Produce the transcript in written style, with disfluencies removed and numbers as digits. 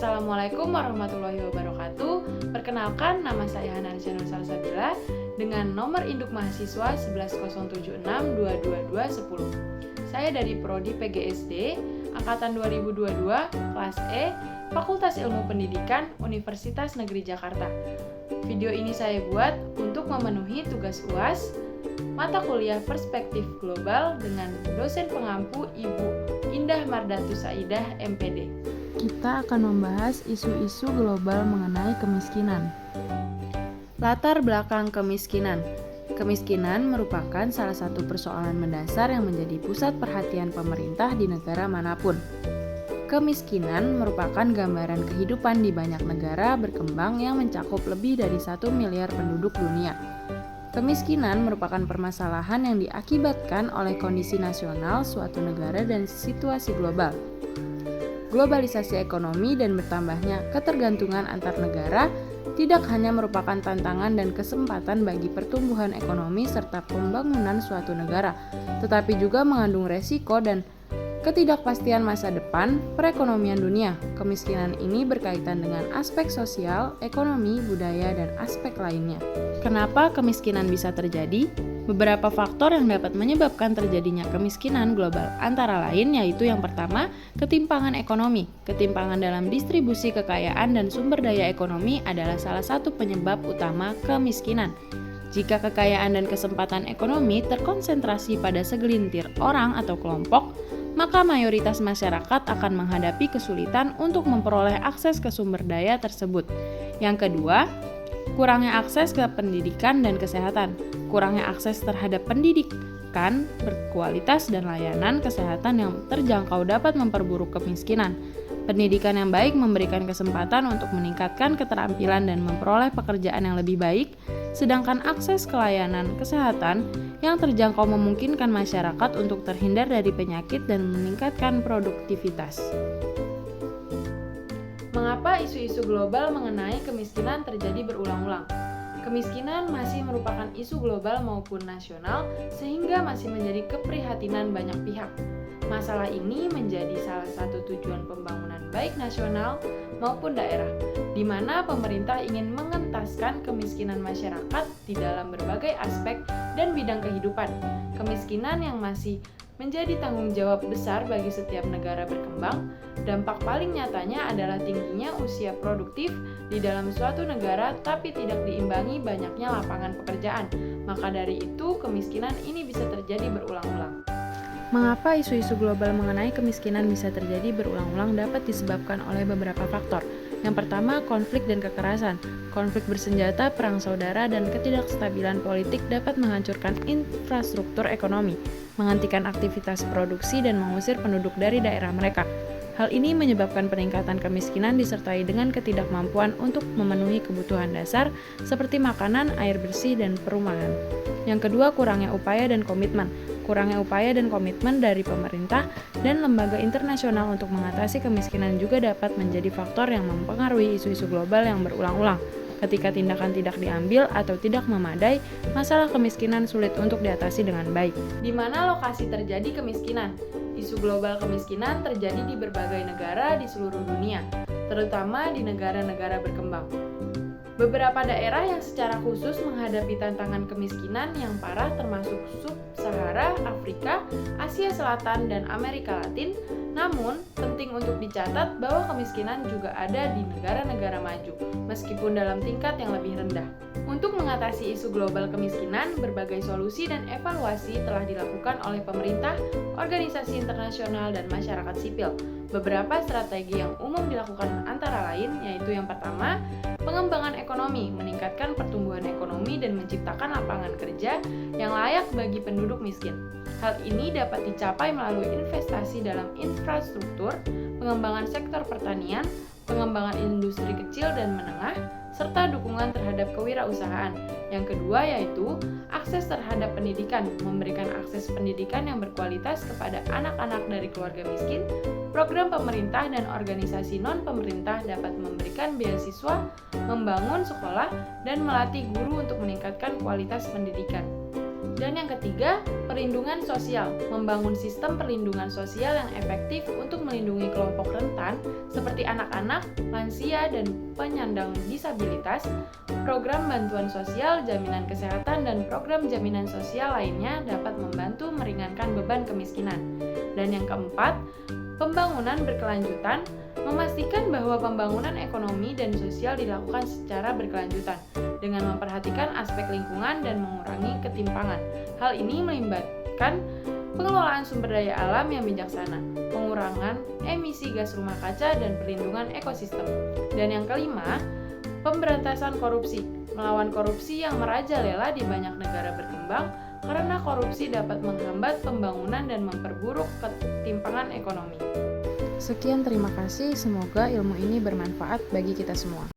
Assalamualaikum warahmatullahi wabarakatuh. Perkenalkan, nama saya Hana Arsyana Salsabila dengan nomor induk mahasiswa 1107622210. Saya dari Prodi PGSD, Angkatan 2022, kelas E, Fakultas Ilmu Pendidikan, Universitas Negeri Jakarta. Video ini saya buat untuk memenuhi tugas UAS mata kuliah Perspektif Global dengan dosen pengampu Ibu Indah Mardhatu Saidah, MPD. Kita akan membahas isu-isu global mengenai kemiskinan. Latar belakang kemiskinan. Kemiskinan merupakan salah satu persoalan mendasar yang menjadi pusat perhatian pemerintah di negara manapun. Kemiskinan merupakan gambaran kehidupan di banyak negara berkembang yang mencakup lebih dari 1 miliar penduduk dunia. Kemiskinan merupakan permasalahan yang diakibatkan oleh kondisi nasional suatu negara dan situasi global. Globalisasi ekonomi dan bertambahnya ketergantungan antar negara tidak hanya merupakan tantangan dan kesempatan bagi pertumbuhan ekonomi serta pembangunan suatu negara, tetapi juga mengandung resiko dan ketidakpastian masa depan perekonomian dunia. Kemiskinan ini berkaitan dengan aspek sosial, ekonomi, budaya, dan aspek lainnya. Kenapa kemiskinan bisa terjadi? Beberapa faktor yang dapat menyebabkan terjadinya kemiskinan global antara lain yaitu yang pertama, ketimpangan ekonomi. Ketimpangan dalam distribusi kekayaan dan sumber daya ekonomi adalah salah satu penyebab utama kemiskinan. Jika kekayaan dan kesempatan ekonomi terkonsentrasi pada segelintir orang atau kelompok, maka mayoritas masyarakat akan menghadapi kesulitan untuk memperoleh akses ke sumber daya tersebut. Yang kedua, kurangnya akses ke pendidikan dan kesehatan. Kurangnya akses terhadap pendidikan berkualitas dan layanan kesehatan yang terjangkau dapat memperburuk kemiskinan. Pendidikan yang baik memberikan kesempatan untuk meningkatkan keterampilan dan memperoleh pekerjaan yang lebih baik, sedangkan akses ke layanan kesehatan yang terjangkau memungkinkan masyarakat untuk terhindar dari penyakit dan meningkatkan produktivitas. Mengapa isu-isu global mengenai kemiskinan terjadi berulang-ulang? Kemiskinan masih merupakan isu global maupun nasional, sehingga masih menjadi keprihatinan banyak pihak. Masalah ini menjadi salah satu tujuan pembangunan baik nasional maupun daerah, di mana pemerintah ingin mengentaskan kemiskinan masyarakat di dalam berbagai aspek dan bidang kehidupan. Kemiskinan yang masih menjadi tanggung jawab besar bagi setiap negara berkembang. Dampak paling nyatanya adalah tingginya usia produktif di dalam suatu negara tapi tidak diimbangi banyaknya lapangan pekerjaan. Maka dari itu, kemiskinan ini bisa terjadi berulang-ulang. Mengapa isu-isu global mengenai kemiskinan bisa terjadi berulang-ulang dapat disebabkan oleh beberapa faktor. Yang pertama, konflik dan kekerasan. Konflik bersenjata, perang saudara, dan ketidakstabilan politik dapat menghancurkan infrastruktur ekonomi, menghentikan aktivitas produksi, dan mengusir penduduk dari daerah mereka. Hal ini menyebabkan peningkatan kemiskinan disertai dengan ketidakmampuan untuk memenuhi kebutuhan dasar seperti makanan, air bersih, dan perumahan. Yang kedua, kurangnya upaya dan komitmen. Kurangnya upaya dan komitmen dari pemerintah dan lembaga internasional untuk mengatasi kemiskinan juga dapat menjadi faktor yang mempengaruhi isu-isu global yang berulang-ulang. Ketika tindakan tidak diambil atau tidak memadai, masalah kemiskinan sulit untuk diatasi dengan baik. Di mana lokasi terjadi kemiskinan? Isu global kemiskinan terjadi di berbagai negara di seluruh dunia, terutama di negara-negara berkembang. Beberapa daerah yang secara khusus menghadapi tantangan kemiskinan yang parah termasuk Sub-Sahara, Afrika, Asia Selatan, dan Amerika Latin. Namun, penting untuk dicatat bahwa kemiskinan juga ada di negara-negara maju, meskipun dalam tingkat yang lebih rendah. Untuk mengatasi isu global kemiskinan, berbagai solusi dan evaluasi telah dilakukan oleh pemerintah, organisasi internasional, dan masyarakat sipil. Beberapa strategi yang umum dilakukan antara lain yaitu yang pertama, pengembangan ekonomi, meningkatkan pertumbuhan ekonomi dan menciptakan lapangan kerja yang layak bagi penduduk miskin. Hal ini dapat dicapai melalui investasi dalam infrastruktur, pengembangan sektor pertanian, pengembangan industri kecil dan menengah, serta dukungan terhadap kewirausahaan. Yang kedua yaitu akses terhadap pendidikan, memberikan akses pendidikan yang berkualitas kepada anak-anak dari keluarga miskin. Program pemerintah dan organisasi non-pemerintah dapat memberikan beasiswa, membangun sekolah, dan melatih guru untuk meningkatkan kualitas pendidikan. Dan yang ketiga, perlindungan sosial. Membangun sistem perlindungan sosial yang efektif untuk melindungi kelompok rentan seperti anak-anak, lansia, dan penyandang disabilitas, program bantuan sosial, jaminan kesehatan, dan program jaminan sosial lainnya dapat membantu meringankan beban kemiskinan. Dan yang keempat, pembangunan berkelanjutan. Memastikan bahwa pembangunan ekonomi dan sosial dilakukan secara berkelanjutan dengan memperhatikan aspek lingkungan dan mengurangi ketimpangan. Hal ini melibatkan pengelolaan sumber daya alam yang bijaksana, pengurangan emisi gas rumah kaca, dan perlindungan ekosistem. Dan yang kelima, pemberantasan korupsi. Melawan korupsi yang merajalela di banyak negara berkembang karena korupsi dapat menghambat pembangunan dan memperburuk ketimpangan ekonomi. Sekian, terima kasih. Semoga ilmu ini bermanfaat bagi kita semua.